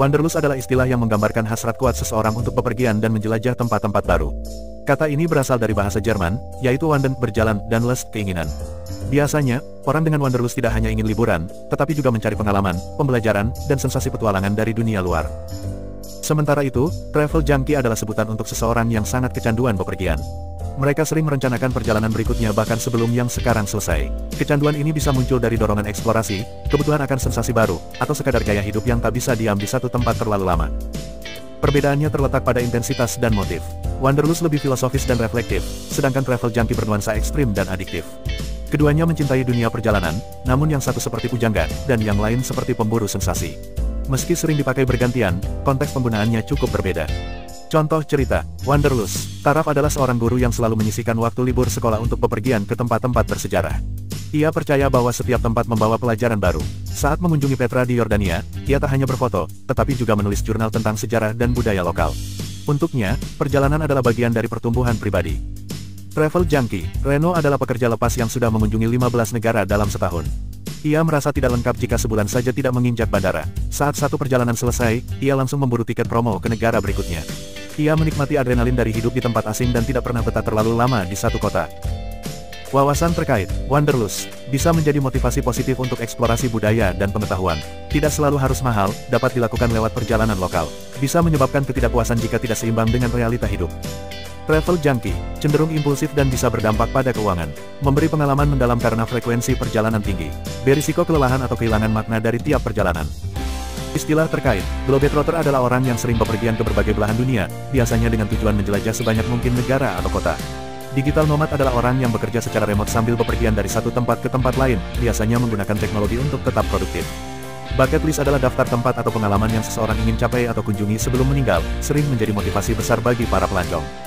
Wanderlust adalah istilah yang menggambarkan hasrat kuat seseorang untuk bepergian dan menjelajah tempat-tempat baru. Kata ini berasal dari bahasa Jerman, yaitu wandern berjalan dan lust keinginan. Biasanya, orang dengan wanderlust tidak hanya ingin liburan, tetapi juga mencari pengalaman, pembelajaran, dan sensasi petualangan dari dunia luar. Sementara itu, travel junkie adalah sebutan untuk seseorang yang sangat kecanduan bepergian. Mereka sering merencanakan perjalanan berikutnya bahkan sebelum yang sekarang selesai. Kecanduan ini bisa muncul dari dorongan eksplorasi, kebutuhan akan sensasi baru, atau sekadar gaya hidup yang tak bisa diam di satu tempat terlalu lama. Perbedaannya terletak pada intensitas dan motif. Wanderlust lebih filosofis dan reflektif, sedangkan travel junkie bernuansa ekstrim dan adiktif. Keduanya mencintai dunia perjalanan, namun yang satu seperti pujangga, dan yang lain seperti pemburu sensasi. Meski sering dipakai bergantian, konteks penggunaannya cukup berbeda. Contoh cerita, Wanderlust. Taraf adalah seorang guru yang selalu menyisihkan waktu libur sekolah untuk bepergian ke tempat-tempat bersejarah. Ia percaya bahwa setiap tempat membawa pelajaran baru. Saat mengunjungi Petra di Yordania, ia tak hanya berfoto, tetapi juga menulis jurnal tentang sejarah dan budaya lokal. Untuknya, perjalanan adalah bagian dari pertumbuhan pribadi. Travel junkie, Reno adalah pekerja lepas yang sudah mengunjungi 15 negara dalam setahun. Ia merasa tidak lengkap jika sebulan saja tidak menginjak bandara. Saat satu perjalanan selesai, ia langsung memburu tiket promo ke negara berikutnya. Ia menikmati adrenalin dari hidup di tempat asing dan tidak pernah betah terlalu lama di satu kota. Wawasan terkait Wanderlust bisa menjadi motivasi positif untuk eksplorasi budaya dan pengetahuan. Tidak selalu harus mahal, dapat dilakukan lewat perjalanan lokal. Bisa menyebabkan ketidakpuasan jika tidak seimbang dengan realita hidup. Travel junkie cenderung impulsif dan bisa berdampak pada keuangan. Memberi pengalaman mendalam karena frekuensi perjalanan tinggi. Berisiko kelelahan atau kehilangan makna dari tiap perjalanan. Istilah terkait, globetrotter adalah orang yang sering bepergian ke berbagai belahan dunia, biasanya dengan tujuan menjelajah sebanyak mungkin negara atau kota. Digital nomad adalah orang yang bekerja secara remote sambil bepergian dari satu tempat ke tempat lain, biasanya menggunakan teknologi untuk tetap produktif. Bucket list adalah daftar tempat atau pengalaman yang seseorang ingin capai atau kunjungi sebelum meninggal, sering menjadi motivasi besar bagi para pelancong.